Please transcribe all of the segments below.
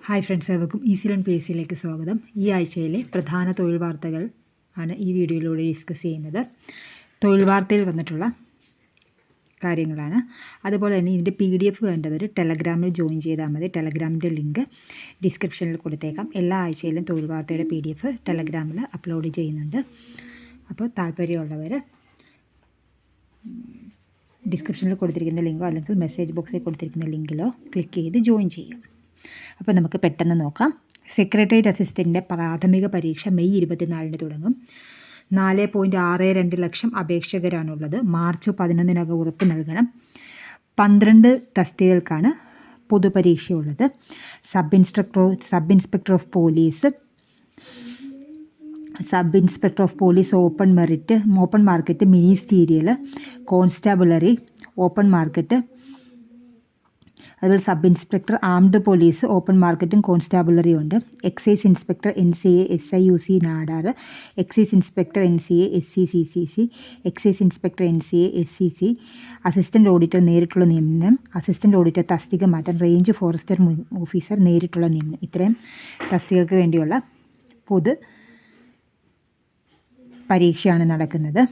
Hi friends, ഏവർക്കും easy learn PSCയിലേക്ക് സ്വാഗതം. ഈ ആഴ്ചയിലെ പ്രധാന തൊഴിൽ വാർത്തകൾ ആണ് ഈ വീഡിയോയിലൂടെ ഡിസ്കസ് ചെയ്യുന്നത്. തൊഴിൽ വാർത്തയിൽ വന്നിട്ടുള്ള കാര്യങ്ങളാണ്. അതുപോലെ തന്നെ ഇതിൻ്റെ PDF വേണ്ടവർ ടെലഗ്രാമിൽ ജോയിൻ ചെയ്താൽ മതി. ടെലഗ്രാമിൻ്റെ ലിങ്ക് ഡിസ്ക്രിപ്ഷനിൽ കൊടുത്തേക്കാം. എല്ലാ ആഴ്ചയിലും തൊഴിൽ വാർത്തയുടെ PDF ടെലഗ്രാമിൽ അപ്ലോഡ് ചെയ്യുന്നുണ്ട്. അപ്പോൾ താല്പര്യമുള്ളവർ ഡിസ്ക്രിപ്ഷനിൽ കൊടുത്തിരിക്കുന്ന ലിങ്കോ അല്ലെങ്കിൽ മെസ്സേജ് ബോക്സിൽ കൊടുത്തിരിക്കുന്ന ലിങ്കിലോ ക്ലിക്ക് ചെയ്ത് ജോയിൻ ചെയ്യുക. അപ്പോൾ നമുക്ക് പെട്ടെന്ന് നോക്കാം. സെക്രട്ടേറിയറ്റ് അസിസ്റ്റൻറ്റിൻ്റെ പ്രാഥമിക പരീക്ഷ മെയ് 24 തുടങ്ങും. 4.62 ലക്ഷം അപേക്ഷകരാണുള്ളത്. മാർച്ച് 11 ഉറപ്പ് നൽകണം. 12 തസ്തികകൾക്കാണ് പൊതുപരീക്ഷയുള്ളത്. Sub inspector of police open market ministerial constabulary open market, അതുപോലെ sub inspector armed police open മാർക്കറ്റും കോൺസ്റ്റാബുലറിയും ഉണ്ട്. Excise inspector NCA SIUC Nadar, excise inspector NCA SCCCC, excise inspector NCA SCC, assistant auditor നേരിട്ടുള്ള നിയമനം, അസിസ്റ്റൻറ്റ് ഓഡിറ്റർ തസ്തിക മാറ്റം, range forester officer നേരിട്ടുള്ള നിയമനം. ഇത്രയും തസ്തികൾക്ക് വേണ്ടിയുള്ള പൊതു പരീക്ഷയാണ് നടക്കുന്നത്.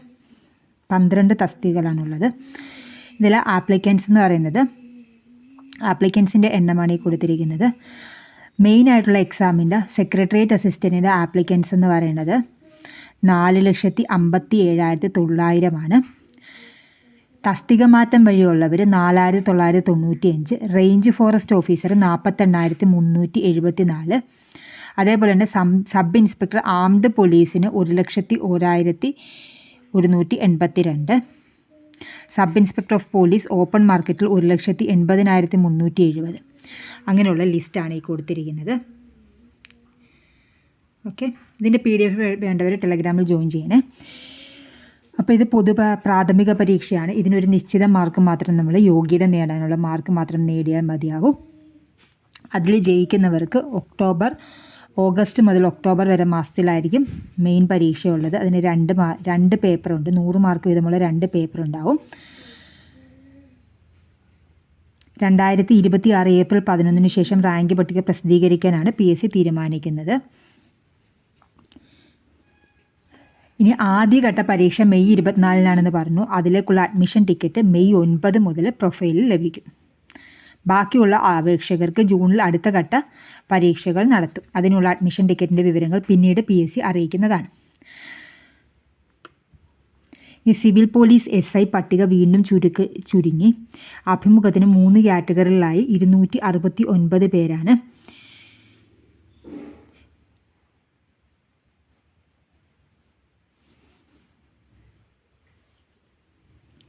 12 തസ്തികകളാണുള്ളത്. ഇതിൽ ആപ്ലിക്കൻസ് എന്ന് പറയുന്നത് ആപ്ലിക്കൻസിൻ്റെ എണ്ണമാണ് ഈ കൊടുത്തിരിക്കുന്നത്. മെയിനായിട്ടുള്ള എക്സാമിൻ്റെ സെക്രട്ടേറിയറ്റ് അസിസ്റ്റൻറ്റിൻ്റെ ആപ്ലിക്കൻസ് എന്ന് പറയുന്നത് 4,57,900 തസ്തിക മാറ്റം വഴിയുള്ളവർ 4,995, റേഞ്ച് ഫോറസ്റ്റ് ഓഫീസർ 48,374. അതേപോലെ തന്നെ സബ് ഇൻസ്പെക്ടർ ആംഡ് പോലീസിന് 1,01,182. Sub inspector of police open മാർക്കറ്റിൽ 1,80,370. അങ്ങനെയുള്ള ലിസ്റ്റാണ് ഈ കൊടുത്തിരിക്കുന്നത്. ഓക്കെ, ഇതിൻ്റെ PDF വേണ്ടവർ ടെലഗ്രാമിൽ ജോയിൻ ചെയ്യണേ. അപ്പോൾ ഇത് പ്രാഥമിക പരീക്ഷയാണ്. ഇതിനൊരു നിശ്ചിത മാർക്ക് മാത്രം, നമ്മൾ യോഗ്യത നേടാനുള്ള മാർക്ക് മാത്രം നേടിയാൽ മതിയാകും. അതിൽ ജയിക്കുന്നവർക്ക് ഓഗസ്റ്റ് മുതൽ ഒക്ടോബർ വരെ മാസത്തിലായിരിക്കും മെയിൻ പരീക്ഷയുള്ളത്. അതിന് 2 പേപ്പറുണ്ട്. 100 മാർക്ക് വീതമുള്ള 2 പേപ്പർ ഉണ്ടാവും. 2026 ഏപ്രിൽ 11 ശേഷം റാങ്ക് പട്ടിക പ്രസിദ്ധീകരിക്കാനാണ് PSC തീരുമാനിക്കുന്നത്. ഇനി ആദ്യഘട്ട പരീക്ഷ മെയ് 24 പറഞ്ഞു. അതിലേക്കുള്ള അഡ്മിഷൻ ടിക്കറ്റ് മെയ് 9 മുതൽ പ്രൊഫൈലിൽ ലഭിക്കും. ബാക്കിയുള്ള അപേക്ഷകർക്ക് ജൂണിൽ അടുത്ത ഘട്ട പരീക്ഷകൾ നടത്തും. അതിനുള്ള അഡ്മിഷൻ ടിക്കറ്റിൻ്റെ വിവരങ്ങൾ പിന്നീട് PSC അറിയിക്കുന്നതാണ്. ഈ സിവിൽ പോലീസ് SI പട്ടിക വീണ്ടും ചുരുങ്ങി. അഭിമുഖത്തിന് 3 കാറ്റഗറികളായി 269 പേരാണ്.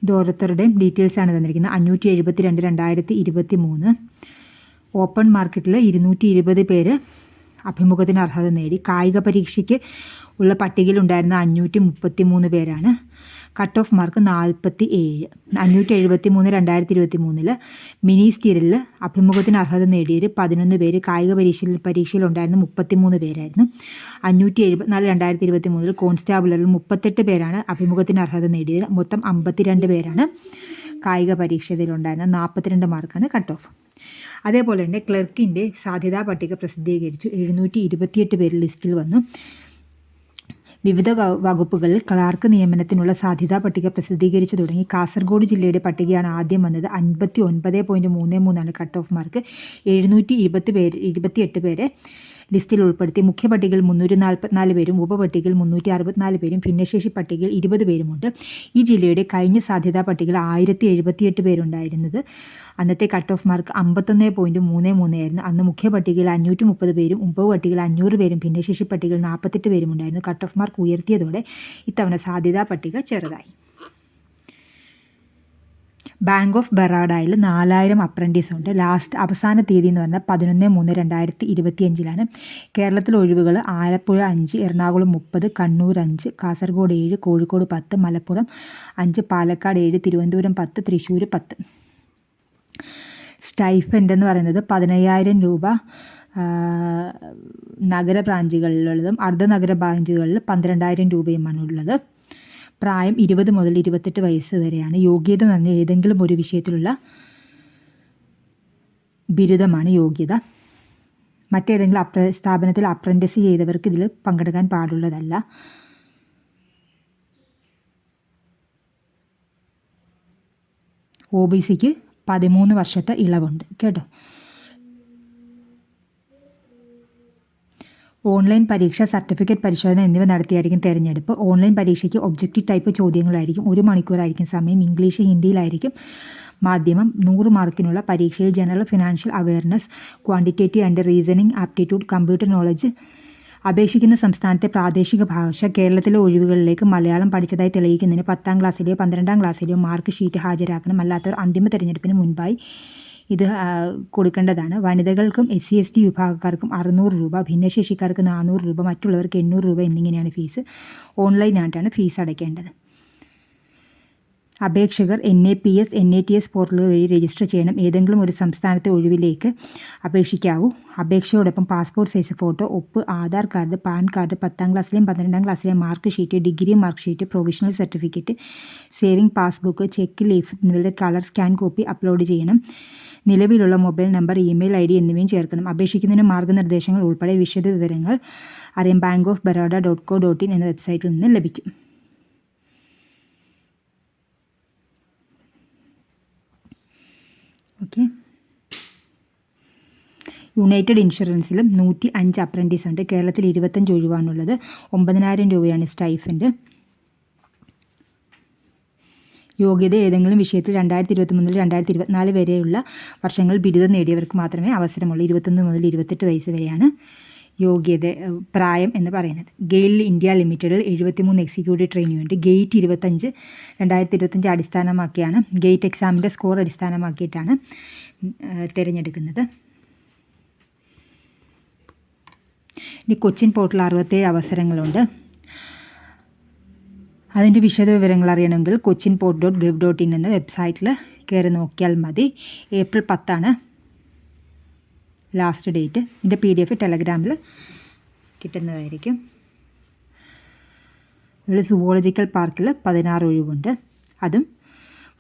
ഇത് ഓരോരുത്തരുടെയും ഡീറ്റെയിൽസാണ് തന്നിരിക്കുന്നത്. 572 2023. ഓപ്പൺ മാർക്കറ്റിൽ 220 പേര് അഭിമുഖത്തിന് അർഹത നേടി. കായിക പരീക്ഷയ്ക്ക് ഉള്ള പട്ടികയിൽ ഉണ്ടായിരുന്ന 533 പേരാണ്. Cut off mark 47. 573 2023 മിനിസ്റ്റീരിയലിൽ അഭിമുഖത്തിന് അർഹത നേടിയത് 11 പേര്. കായിക പരീക്ഷയിൽ ഉണ്ടായിരുന്ന 33 പേരായിരുന്നു. 574 2023 കോൺസ്റ്റാബുലറിൽ 38 പേരാണ് അഭിമുഖത്തിന് അർഹത നേടിയത്. മൊത്തം 52 പേരാണ് കായിക പരീക്ഷയിലുണ്ടായിരുന്ന. 42 മാർക്കാണ് കട്ട് ഓഫ്. അതേപോലെ തന്നെ ക്ലർക്കിൻ്റെ സാധ്യതാ പട്ടിക പ്രസിദ്ധീകരിച്ചു. 728 പേര് ലിസ്റ്റിൽ വന്നു. വിവിധ വകുപ്പുകളിൽ ക്ലാർക്ക് നിയമനത്തിനുള്ള സാധ്യതാ പട്ടിക പ്രസിദ്ധീകരിച്ചു തുടങ്ങി. കാസർഗോഡ് ജില്ലയുടെ പട്ടികയാണ് ആദ്യം വന്നത്. 59.33 കട്ട് ഓഫ് മാർക്ക്. 728 പേരെ ലിസ്റ്റിൽ ഉൾപ്പെടുത്തി. മുഖ്യ പട്ടികയിൽ 344 പേരും ഉപപട്ടികയിൽ 364 പേരും ഭിന്നശേഷി പട്ടികയിൽ 20 പേരുമുണ്ട്. ഈ ജില്ലയുടെ കഴിഞ്ഞ സാധ്യതാ പട്ടികയിൽ 1078 പേരുണ്ടായിരുന്നത്. അന്നത്തെ കട്ട് ഓഫ് മാർക്ക് 51.33 ആയിരുന്നു. അന്ന് മുഖ്യ പട്ടികയിൽ 530 പേരും ഉപപട്ടികയിൽ 500 പേരും ഭിന്നശേഷി പട്ടികയിൽ 48 പേരും ഉണ്ടായിരുന്നു. കട്ട് ഓഫ് മാർക്ക് ഉയർത്തിയതോടെ ഇത്തവണ സാധ്യതാ പട്ടിക ചെറുതായി. ബാങ്ക് ഓഫ് ബറോഡയിൽ 4000 അപ്രൻറ്റീസ് ഉണ്ട്. അവസാന തീയതി എന്ന് പറഞ്ഞാൽ 11/3/2025. കേരളത്തിൽ ഒഴിവുകൾ ആലപ്പുഴ 5, എറണാകുളം 30, കണ്ണൂർ 5, കാസർഗോഡ് 7, കോഴിക്കോട് 10, മലപ്പുറം 5, പാലക്കാട് 7, തിരുവനന്തപുരം 10, തൃശ്ശൂർ 10. സ്റ്റൈഫൻഡ് എന്ന് പറയുന്നത് 15,000 രൂപ നഗര ബ്രാഞ്ചുകളിലുള്ളതും അർദ്ധനഗര ബ്രാഞ്ചുകളിൽ 12,000 രൂപയുമാണ് ഉള്ളത്. പ്രായം 20 മുതൽ 28 വയസ്സ് വരെയാണ്. യോഗ്യത എന്ന് പറഞ്ഞാൽ ഏതെങ്കിലും ഒരു വിഷയത്തിലുള്ള ബിരുദമാണ് യോഗ്യത. മറ്റേതെങ്കിലും സ്ഥാപനത്തിൽ അപ്രൻറ്റിസ് ചെയ്തവർക്ക് ഇതിൽ പങ്കെടുക്കാൻ പാടുള്ളതല്ല. OBCക്ക് 13 വർഷത്തെ ഇളവുണ്ട് കേട്ടോ. ഓൺലൈൻ പരീക്ഷ, സർട്ടിഫിക്കറ്റ് പരിശോധന എന്നിവ നടത്തിയായിരിക്കും തിരഞ്ഞെടുപ്പ്. ഓൺലൈൻ പരീക്ഷയ്ക്ക് ഒബ്ജക്റ്റീവ് ടൈപ്പ് ചോദ്യങ്ങളായിരിക്കും. 1 മണിക്കൂറായിരിക്കും സമയം. ഇംഗ്ലീഷ്, ഹിന്ദിയിലായിരിക്കും മാധ്യമം. 100 മാർക്കിനുള്ള പരീക്ഷയിൽ general, financial awareness, quantitative and reasoning aptitude, computer knowledge. അപേക്ഷിക്കുന്ന സംസ്ഥാനത്തെ പ്രാദേശിക ഭാഷ. കേരളത്തിലെ ഒഴിവുകളിലേക്ക് മലയാളം പഠിച്ചതായി തെളിയിക്കുന്നതിന് 10ാം ക്ലാസ്സിലെയോ 12ാം ക്ലാസ്സിലെയോ മാർക്ക് ഷീറ്റ് ഹാജരാക്കണം. അല്ലാത്തവർ അന്തിമ തിരഞ്ഞെടുപ്പിന് മുൻപായി ഇത് കൊടുക്കേണ്ടതാണ്. വനിതകൾക്കും SC/ST വിഭാഗക്കാർക്കും 600 രൂപ, ഭിന്നശേഷിക്കാർക്ക് 400 രൂപ, മറ്റുള്ളവർക്ക് 800 രൂപ എന്നിങ്ങനെയാണ് ഫീസ്. ഓൺലൈനായിട്ടാണ് ഫീസ് അടയ്ക്കേണ്ടത്. അപേക്ഷകർ NAPS, NATS പോർട്ടലുകൾ വഴി രജിസ്റ്റർ ചെയ്യണം. ഏതെങ്കിലും ഒരു സംസ്ഥാനത്തെ ഒഴിവിലേക്ക് അപേക്ഷിക്കാവൂ. അപേക്ഷയോടൊപ്പം പാസ്പോർട്ട് സൈസ് ഫോട്ടോ, ഒപ്പ്, ആധാർ കാർഡ്, പാൻ കാർഡ്, 10ാം ക്ലാസ്സിലെയും 12ാം ക്ലാസ്സിലെയും mark sheet, degree mark sheet, provisional certificate, saving passbook, cheque leaf എന്നിവയുടെ കളർ സ്കാൻ കോപ്പി അപ്ലോഡ് ചെയ്യണം. നിലവിലുള്ള മൊബൈൽ നമ്പർ, ഇമെയിൽ ID എന്നിവയും ചേർക്കണം. അപേക്ഷിക്കുന്നതിന് മാർഗ്ഗനിർദ്ദേശങ്ങൾ ഉൾപ്പെടെ വിശദ വിവരങ്ങൾ bankofbaroda.co.in എന്ന വെബ്സൈറ്റിൽ നിന്ന് ലഭിക്കും. ഓക്കെ. യുണൈറ്റഡ് ഇൻഷുറൻസിലും 105 അപ്രൻറ്റീസ് ഉണ്ട്. കേരളത്തിൽ 25 ഒഴിവാണുള്ളത്. 9,000 രൂപയാണ് സ്റ്റൈഫൻഡ്. യോഗ്യത ഏതെങ്കിലും വിഷയത്തിൽ 2023 മുതൽ 2024 വരെയുള്ള വർഷങ്ങളിൽ ബിരുദം നേടിയവർക്ക് മാത്രമേ അവസരമുള്ളൂ. 21 മുതൽ 28 വയസ്സ് വരെയാണ് യോഗ്യത പ്രായം എന്ന് പറയുന്നത്. ഗെയിൽ ഇന്ത്യ ലിമിറ്റഡിൽ 73 എക്സിക്യൂട്ടീവ് ട്രെയിനിയുണ്ട്. ഗേറ്റ് 2025 അടിസ്ഥാനമാക്കിയാണ്, ഗേറ്റ് എക്സാമിൻ്റെ സ്കോർ അടിസ്ഥാനമാക്കിയിട്ടാണ് തിരഞ്ഞെടുക്കുന്നത്. ഇനി കൊച്ചിൻ പോർട്ടൽ 67 അവസരങ്ങളുണ്ട്. അതിൻ്റെ വിശദ വിവരങ്ങൾ അറിയണമെങ്കിൽ cochinport.gov.in എന്ന വെബ്സൈറ്റിൽ കയറി നോക്കിയാൽ മതി. April 10 last date. ഇതിൻ്റെ PDF ടെലഗ്രാമിൽ കിട്ടുന്നതായിരിക്കും. ഇവിടെ സുവോളജിക്കൽ പാർക്കിൽ 16 ഒഴിവുണ്ട്. അതും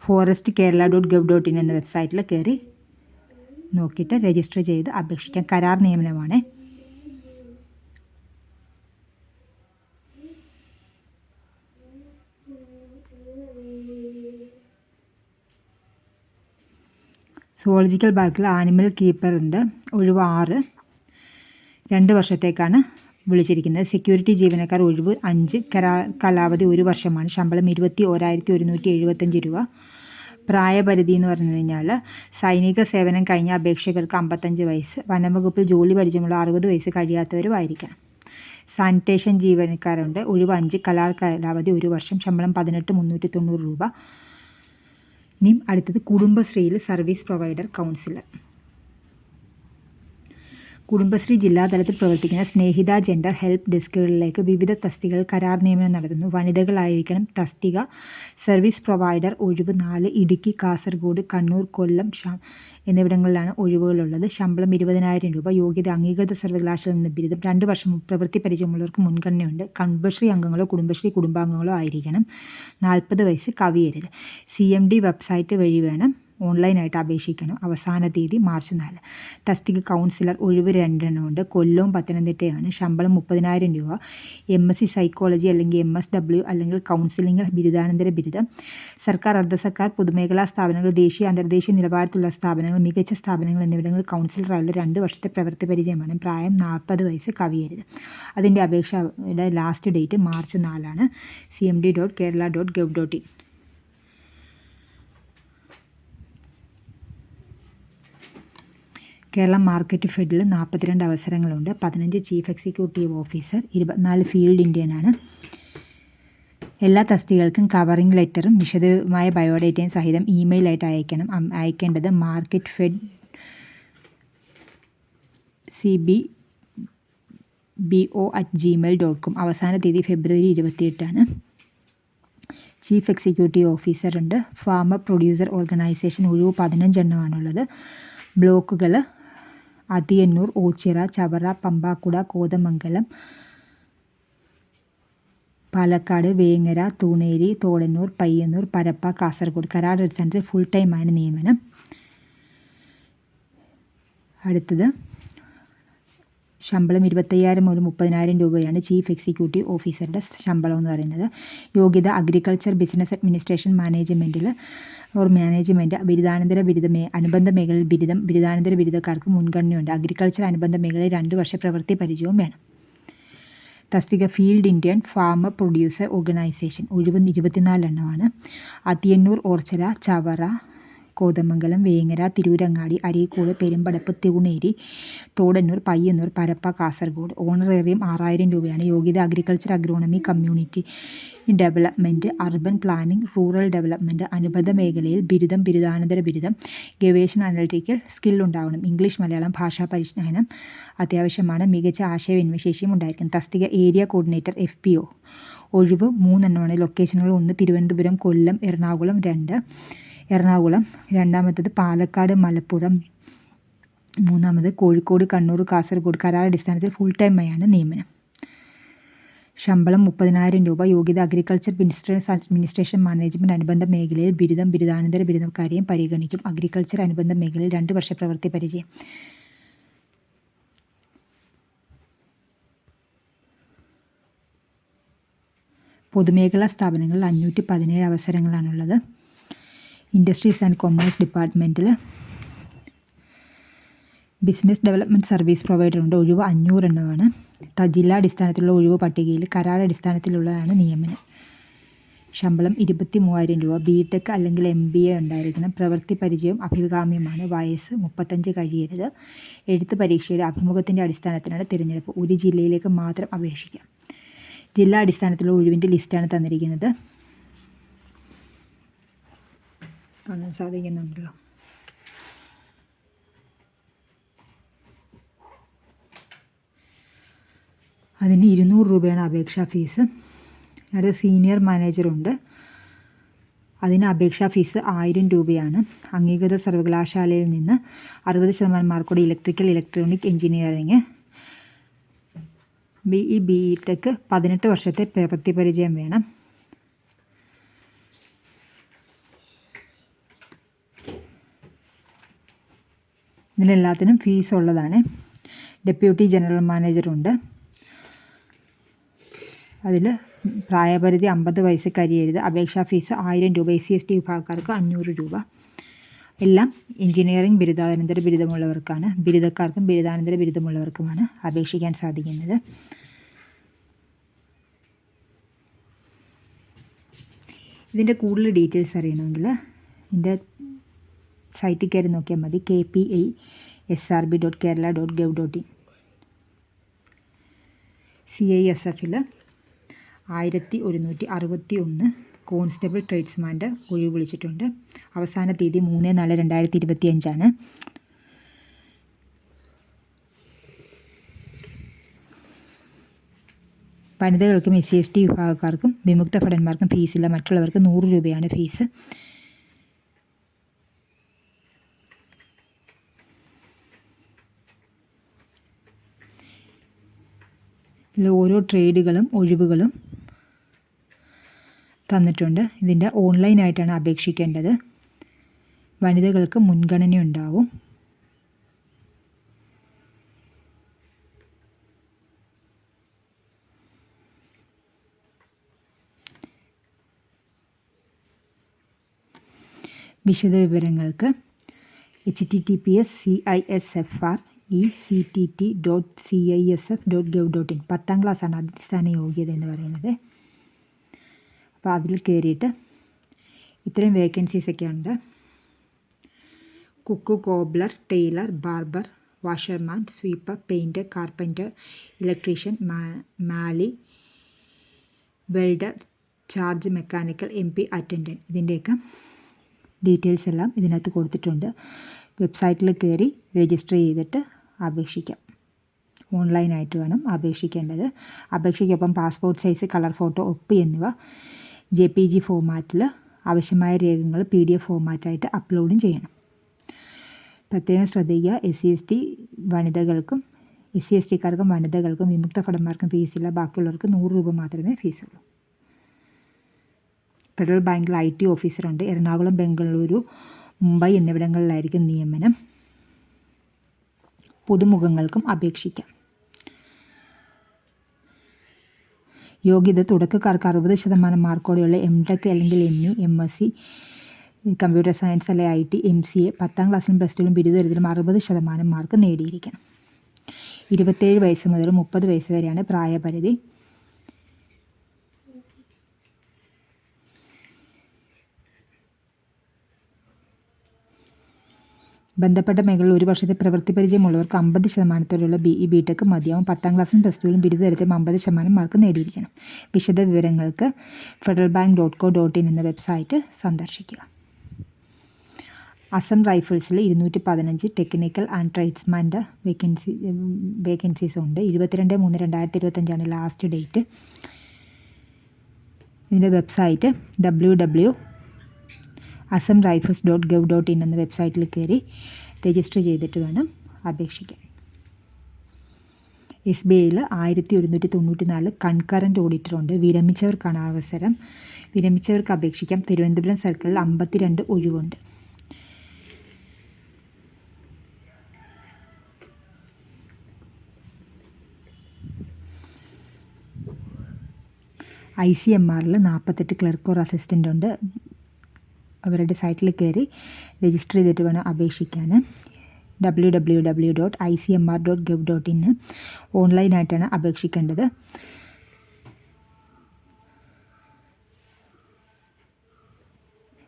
forestkerala.gov.in എന്ന വെബ്സൈറ്റിൽ കയറി നോക്കിയിട്ട് രജിസ്റ്റർ ചെയ്ത് അപേക്ഷിക്കാം. കരാർ നിയമനമാണ്. സുവോളജിക്കൽ പാർക്കിൽ ആനിമൽ കീപ്പർ ഉണ്ട്. ഒഴിവ് 6, 2 വർഷത്തേക്കാണ് വിളിച്ചിരിക്കുന്നത്. സെക്യൂരിറ്റി ജീവനക്കാർ ഒഴിവ് 5, കാലാവധി 1 വർഷമാണ്. ശമ്പളം 21,175 രൂപ. പ്രായപരിധി എന്ന് പറഞ്ഞു കഴിഞ്ഞാൽ സൈനിക സേവനം കഴിഞ്ഞ അപേക്ഷകർക്ക് 55 വയസ്സ്, വനംവകുപ്പിൽ ജോലി പരിചയമുള്ള 60 വയസ്സ് കഴിയാത്തവരുമായിരിക്കണം. സാനിറ്റേഷൻ ജീവനക്കാരുണ്ട്. ഒഴിവ് 5, കാലാവധി 1 വർഷം. ശമ്പളം 18,390 രൂപ. ഇനി അടുത്തത് കുടുംബശ്രീയിൽ സർവീസ് പ്രൊവൈഡർ കൗൺസിലർ. കുടുംബശ്രീ ജില്ലാതലത്തിൽ പ്രവർത്തിക്കുന്ന സ്നേഹിത ജെൻഡർ ഹെൽപ്പ് ഡെസ്കുകളിലേക്ക് വിവിധ തസ്തികകൾ കരാർ നിയമനം നടത്തുന്നു. വനിതകളായിരിക്കണം തസ്തിക. സർവീസ് പ്രൊവൈഡർ ഒഴിവ് 4. ഇടുക്കി, കാസർഗോഡ്, കണ്ണൂർ, കൊല്ലം എന്നിവിടങ്ങളിലാണ് ഒഴിവുകളുള്ളത്. ശമ്പളം 20,000 രൂപ. യോഗ്യത അംഗീകൃത സർവകലാശാലയിൽ നിന്ന് ബിരുദം. 2 വർഷം പ്രവൃത്തി പരിചയമുള്ളവർക്ക് മുൻഗണനയുണ്ട്. കുടുംബശ്രീ അംഗങ്ങളോ കുടുംബശ്രീ കുടുംബാംഗങ്ങളോ ആയിരിക്കണം. 40 വയസ്സ് കവിയരുത്. CMD വെബ്സൈറ്റ് വഴി വേണം. ഓൺലൈനായിട്ട് അപേക്ഷിക്കണം. അവസാന തീയതി മാർച്ച് 4. തസ്തിക കൗൺസിലർ ഒഴിവ് 2 ഉണ്ട്. കൊല്ലവും പത്തനംതിട്ടയാണ്. ശമ്പളം 30,000 രൂപ. MSc സൈക്കോളജി അല്ലെങ്കിൽ MSW അല്ലെങ്കിൽ കൗൺസിലിംഗ് ബിരുദാനന്തര ബിരുദം. സർക്കാർ, അർദ്ധസർക്കാർ, പൊതുമേഖലാ സ്ഥാപനങ്ങൾ, ദേശീയ അന്തർദേശീയ നിലവാരത്തിലുള്ള സ്ഥാപനങ്ങൾ, മികച്ച സ്ഥാപനങ്ങൾ എന്നിവിടങ്ങളിൽ കൗൺസിലറായുള്ള 2 വർഷത്തെ പ്രവൃത്തി പരിചയമാണ്. പ്രായം 40 വയസ്സ് കവിയരുത്. അതിൻ്റെ അപേക്ഷയുടെ last date March 4. cmd.kerala.gov.in. Kerala market ഫെഡിൽ 42 അവസരങ്ങളുണ്ട്. 15 ചീഫ് എക്സിക്യൂട്ടീവ് ഓഫീസർ, 24 ഫീൽഡ് ഇന്ത്യനാണ്. എല്ലാ തസ്തികകൾക്കും കവറിംഗ് ലെറ്ററും വിശദമായ ബയോഡേറ്റയും സഹിതം ഇമെയിലായിട്ട് അയക്കണം. അയക്കേണ്ടത് മാർക്കറ്റ് ഫെഡ് cbbo@gmail.com. അവസാന തീയതി ഫെബ്രുവരി 28. ചീഫ് എക്സിക്യൂട്ടീവ് ഓഫീസർ ഉണ്ട്. ഫാമർ പ്രൊഡ്യൂസർ ഓർഗനൈസേഷൻ ഒഴിവ് 15 എണ്ണമാണുള്ളത്. ബ്ലോക്കുകൾ അതിയന്നൂർ, ഓച്ചിറ, ചവറ, പമ്പാക്കുട, കോതമംഗലം, പാലക്കാട്, വേങ്ങര, തൂണേരി, തോടന്നൂർ, പയ്യന്നൂർ, പരപ്പ, കാസർഗോഡ്. കരാർ അടിസ്ഥാനത്തിൽ ഫുൾ ടൈമാണ് നിയമനം. അടുത്തത് ശമ്പളം 25,000 മുതൽ 30,000 രൂപയാണ് ചീഫ് എക്സിക്യൂട്ടീവ് ഓഫീസറുടെ ശമ്പളം എന്ന് പറയുന്നത്. യോഗ്യത അഗ്രികൾച്ചർ ബിസിനസ് അഡ്മിനിസ്ട്രേഷൻ മാനേജ്മെൻറ്റിൽ മാനേജ്മെൻറ്റ് ബിരുദാനന്തര അനുബന്ധ മേഖലയിൽ ബിരുദാനന്തര ബിരുദക്കാർക്ക് മുൻഗണനയുണ്ട്. അഗ്രികൾച്ചർ അനുബന്ധ മേഖലയിൽ 2 വർഷ പ്രവൃത്തി പരിചയവും വേണം. തസ്തിക field Indian farmer producer organisation. ഒഴിവ് 24 എണ്ണമാണ്. അതിയന്നൂർ, ഓർച്ചല, ചവറ, കോതമംഗലം, വേങ്ങര, തിരൂരങ്ങാടി, അരീക്കോട്, പെരുമ്പടപ്പ്, തിരുണേരി, തോടന്നൂർ, പയ്യന്നൂർ, പരപ്പ, കാസർഗോഡ്. ഓണറേറിയം 6,000 രൂപയാണ്. യോഗ്യത agriculture agronomy, community development, urban planning, rural development. അനുബന്ധ മേഖലയിൽ ബിരുദാനന്തര ബിരുദം, ഗവേഷണ അനലിറ്റിക്കൽ സ്കിൽ ഉണ്ടാവണം. ഇംഗ്ലീഷ് മലയാളം ഭാഷാ പരിജ്ഞാനം അത്യാവശ്യമാണ്. മികച്ച ആശയവിനിമയ ശേഷിയും ഉണ്ടായിരിക്കും. തസ്തിക ഏരിയ കോർഡിനേറ്റർ FPO. ഒഴിവ് 3 എണ്ണമാണ്. ലൊക്കേഷനുകൾ 1 തിരുവനന്തപുരം, കൊല്ലം, എറണാകുളം. രണ്ടാമത്തത് പാലക്കാട്, മലപ്പുറം. മൂന്നാമത് കോഴിക്കോട്, കണ്ണൂർ, കാസർഗോഡ്. കരാർ അടിസ്ഥാനത്തിൽ ഫുൾ ടൈം ആയാണ് നിയമനം. ശമ്പളം 30,000 രൂപ. യോഗ്യത അഗ്രികൾച്ചർ ബിസിനസ് അഡ്മിനിസ്ട്രേഷൻ മാനേജ്മെൻറ്റ് അനുബന്ധ മേഖലയിൽ ബിരുദാനന്തര ബിരുദക്കാരെയും പരിഗണിക്കും. അഗ്രികൾച്ചർ അനുബന്ധ മേഖലയിൽ 2 വർഷ പ്രവൃത്തി പരിചയം. പൊതുമേഖലാ സ്ഥാപനങ്ങളിൽ 517 അവസരങ്ങളാണുള്ളത്. ഇൻഡസ്ട്രീസ് ആൻഡ് കൊമേഴ്സ് ഡിപ്പാർട്ട്മെൻറ്റിൽ ബിസിനസ് ഡെവലപ്മെൻറ്റ് സർവീസ് പ്രൊവൈഡറുണ്ട്. ഒഴിവ് 500 എണ്ണമാണ്. ജില്ലാടിസ്ഥാനത്തിലുള്ള ഒഴിവ് പട്ടികയിൽ കരാർ അടിസ്ഥാനത്തിലുള്ളതാണ് നിയമനം. ശമ്പളം 23,000 രൂപ. BTech അല്ലെങ്കിൽ MBA ഉണ്ടായിരിക്കണം. പ്രവൃത്തി പരിചയം അഭികാമ്യമാണ്. വയസ്സ് 35 കഴിയരുത്. എഴുത്ത് പരീക്ഷയുടെ അഭിമുഖത്തിൻ്റെ അടിസ്ഥാനത്തിലാണ് തിരഞ്ഞെടുപ്പ്. ഒരു ജില്ലയിലേക്ക് മാത്രം അപേക്ഷിക്കാം. ജില്ലാ അടിസ്ഥാനത്തിലുള്ള ഒഴിവിൻ്റെ ലിസ്റ്റാണ് തന്നിരിക്കുന്നത്. കാണാൻ സാധിക്കുന്നുണ്ടല്ലോ. അതിന് 200 രൂപയാണ് അപേക്ഷാ ഫീസ്. അടുത്ത സീനിയർ മാനേജറുണ്ട്. അതിന് അപേക്ഷാ ഫീസ് 1000 രൂപയാണ്. അംഗീകൃത സർവകലാശാലയിൽ നിന്ന് 60% മാർക്കോടെ ഇലക്ട്രോണിക് എഞ്ചിനീയറിംഗ്. BTech 18 വർഷത്തെ പ്രവൃത്തി പരിചയം വേണം. ഇതിനെല്ലാത്തിനും ഫീസ് ഉള്ളതാണ്. ഡെപ്യൂട്ടി ജനറൽ മാനേജറുണ്ട്. അതിൽ പ്രായപരിധി 50 വയസ്സ് കഴിയരുത്. അപേക്ഷാ ഫീസ് 1000 രൂപ. SC/ST വിഭാഗക്കാർക്ക് 500 രൂപ. എല്ലാം എഞ്ചിനീയറിംഗ് ബിരുദാനന്തര ബിരുദമുള്ളവർക്കാണ്. ബിരുദക്കാർക്കും ബിരുദാനന്തര ബിരുദമുള്ളവർക്കുമാണ് അപേക്ഷിക്കാൻ സാധിക്കുന്നത്. ഇതിൻ്റെ കൂടുതൽ ഡീറ്റെയിൽസ് അറിയണമെങ്കിൽ ഇതിൻ്റെ സൈറ്റിൽ കയറി നോക്കിയാൽ മതി. kpisrb.kerala.gov.in. CISFൽ 1161 കോൺസ്റ്റബിൾ ട്രേഡ്സ്മാൻ്റെ ഒഴിവ് വിളിച്ചിട്ടുണ്ട്. അവസാന തീയതി 3/4/2025. വനിതകൾക്കും SC/ST വിഭാഗക്കാർക്കും വിമുക്ത ഭടന്മാർക്കും ഫീസില്ല. മറ്റുള്ളവർക്ക് 100 രൂപയാണ് ഫീസ്. ഇതിൽ ഓരോ ട്രേഡുകളും ഒഴിവുകളും തന്നിട്ടുണ്ട്. ഇതിൻ്റെ ഓൺലൈനായിട്ടാണ് അപേക്ഷിക്കേണ്ടത്. വനിതകൾക്ക് മുൻഗണനയുണ്ടാവും. വിശദവിവരങ്ങൾക്ക് https://CISFR/ECTT.CISF.gov.in. 10ാം ക്ലാസ്സാണ് അടിസ്ഥാന യോഗ്യത എന്ന് പറയുന്നത്. അപ്പോൾ അതിൽ കയറിയിട്ട് ഇത്രയും വേക്കൻസീസൊക്കെ ഉണ്ട്. Cook, cobbler, tailor, barber, washerman, sweeper, painter, carpenter, electrician, mali, welder, charge mechanical, MP attendant. ഇതിൻ്റെയൊക്കെ ഡീറ്റെയിൽസ് എല്ലാം ഇതിനകത്ത് കൊടുത്തിട്ടുണ്ട്. വെബ്സൈറ്റിൽ കയറി രജിസ്റ്റർ ചെയ്തിട്ട് അപേക്ഷിക്കാം. ഓൺലൈനായിട്ട് വേണം അപേക്ഷിക്കേണ്ടത്. അപേക്ഷയ്ക്കൊപ്പം പാസ്പോർട്ട് സൈസ് കളർ ഫോട്ടോ, ഒപ്പ് എന്നിവ JPG ഫോമാറ്റിൽ ആവശ്യമായ രേഖകൾ PDF ഫോമാറ്റായിട്ട് അപ്ലോഡും ചെയ്യണം. പ്രത്യേകം ശ്രദ്ധിക്കുക, SC/ST വനിതകൾക്കും SC/STക്കാർക്കും വനിതകൾക്കും വിമുക്ത ഭടന്മാർക്കും ഫീസില്ല. ബാക്കിയുള്ളവർക്ക് 100 രൂപ മാത്രമേ ഫീസുള്ളൂ. ഫെഡറൽ ബാങ്കിൽ IT ഓഫീസറുണ്ട്. എറണാകുളം, ബംഗളൂരു, മുംബൈ എന്നിവിടങ്ങളിലായിരിക്കും നിയമനം. പുതുമുഖങ്ങൾക്കും അപേക്ഷിക്കാം. യോഗ്യത തുടക്കക്കാർക്ക് 60% മാർക്കോടെയുള്ള MTech അല്ലെങ്കിൽ ME, MSc, കമ്പ്യൂട്ടർ സയൻസ് അല്ലെ IT, MCA 10ാം ക്ലാസ്സിലും പ്ലസ് ടുവിലും ബിരുദത്തിലും 60% മാർക്ക് നേടിയിരിക്കണം. 27 വയസ്സ് മുതൽ 30 വയസ്സ് വരെയാണ് പ്രായപരിധി. ബന്ധപ്പെട്ട മേഖലയിൽ 1 വർഷത്തെ പ്രവൃത്തി പരിചയമുള്ളവർക്ക് 50% BE, BTech മതിയാവും. 10ാം ക്ലാസ്സിലും പ്ലസ് ടുവിലും ബിരുദത്തിലും 50% മാർക്ക് നേടിയിരിക്കണം. വിശദ വിവരങ്ങൾക്ക് federalbank.co.in എന്ന വെബ്സൈറ്റ് സന്ദർശിക്കുക. അസം റൈഫിൾസിൽ 215 ടെക്നിക്കൽ ആൻഡ് ട്രേഡ്സ്മാൻ്റെ വേക്കൻസീസ് ഉണ്ട്. 22/3/2025 ലാസ്റ്റ് ഡേറ്റ്. ഇതിൻ്റെ വെബ്സൈറ്റ് www.assamrifles.gov.in എന്ന വെബ്സൈറ്റിൽ കയറി രജിസ്റ്റർ ചെയ്തിട്ട് വേണം അപേക്ഷിക്കാൻ. SBIയിൽ 1194 കൺകറൻറ്റ് ഓഡിറ്ററുണ്ട്. വിരമിച്ചവർക്കാണ് അവസരം. വിരമിച്ചവർക്ക് അപേക്ഷിക്കാം. തിരുവനന്തപുരം സർക്കിളിൽ 52 ഒഴിവുണ്ട്. ICMRൽ 48 ക്ലർക്ക് ഓർ അസിസ്റ്റൻ്റ് ഉണ്ട്. അവരുടെ സൈറ്റിൽ കയറി രജിസ്റ്റർ ചെയ്തിട്ട് വേണം അപേക്ഷിക്കാൻ. www.icmr.gov.in ഓൺലൈനായിട്ടാണ് അപേക്ഷിക്കേണ്ടത്.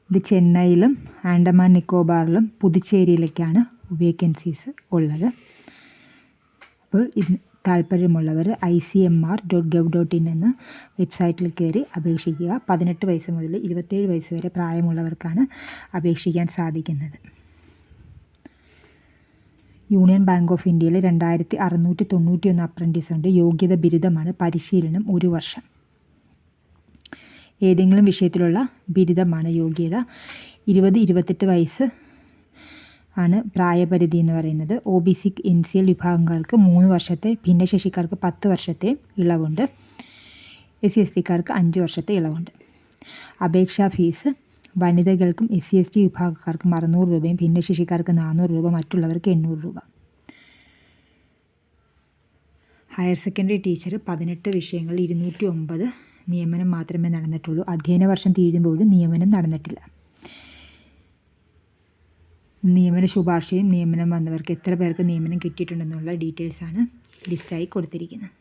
ഇത് ചെന്നൈയിലും ആൻഡമാൻ നിക്കോബാറിലും പുതുച്ചേരിയിലേക്കാണ് വേക്കൻസീസ് ഉള്ളത്. അപ്പോൾ താല്പര്യമുള്ളവർ icmr.gov.in എന്ന വെബ്സൈറ്റിൽ കയറി അപേക്ഷിക്കുക. 18 വയസ്സ് മുതൽ 27 വയസ്സ് വരെ പ്രായമുള്ളവർക്കാണ് അപേക്ഷിക്കാൻ സാധിക്കുന്നത്. യൂണിയൻ ബാങ്ക് ഓഫ് ഇന്ത്യയിൽ 2691 അപ്രൻറ്റീസ് ഉണ്ട്. യോഗ്യത ബിരുദമാണ്. പരിശീലനം 1 വർഷം. ഏതെങ്കിലും വിഷയത്തിലുള്ള ബിരുദമാണ് യോഗ്യത. 20-28 വയസ്സ് ആണ് പ്രായപരിധി എന്ന് പറയുന്നത്. OBC NCL വിഭാഗങ്ങൾക്ക് 3 വർഷത്തെ, ഭിന്നശേഷിക്കാർക്ക് 10 വർഷത്തെ ഇളവുണ്ട്. SC STക്കാർക്ക് 5 വർഷത്തെ ഇളവുണ്ട്. അപേക്ഷാ ഫീസ് വനിതകൾക്കും SC ST വിഭാഗക്കാർക്ക് 600 രൂപയും ഭിന്നശേഷിക്കാർക്ക് 400 രൂപ, മറ്റുള്ളവർക്ക് 800 രൂപ. ഹയർ സെക്കൻഡറി ടീച്ചർ 18 വിഷയങ്ങളിൽ 209 നിയമനം മാത്രമേ നടന്നിട്ടുള്ളൂ. അധ്യയന വർഷം തീരുമ്പോഴും നിയമനം നടന്നിട്ടില്ല. നിയമന ശുപാർശയും നിയമനം വന്നവർക്ക് എത്ര പേർക്ക് നിയമനം കിട്ടിയിട്ടുണ്ടെന്നുള്ള ഡീറ്റെയിൽസാണ് ലിസ്റ്റായി കൊടുത്തിരിക്കുന്നത്.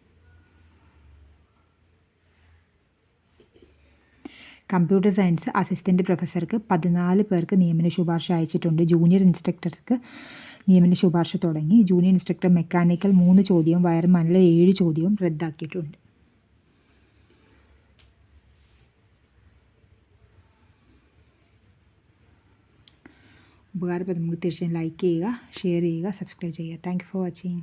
കമ്പ്യൂട്ടർ സയൻസ് അസിസ്റ്റൻറ്റ് പ്രൊഫസർക്ക് 14 പേർക്ക് നിയമന ശുപാർശ അയച്ചിട്ടുണ്ട്. ജൂനിയർ ഇൻസ്ട്രക്ടർക്ക് നിയമന ശുപാർശ തുടങ്ങി. ജൂനിയർ ഇൻസ്ട്രക്ടർ മെക്കാനിക്കൽ 3 ചോദ്യവും വയർമാനിൽ 7 ചോദ്യവും റദ്ദാക്കിയിട്ടുണ്ട്. ഉപകാരപ്രദമായി തീർച്ചയായും ലൈക്ക് ചെയ്യുക, ഷെയർ ചെയ്യുക, സബ്സ്ക്രൈബ് ചെയ്യുക. Thank you for watching.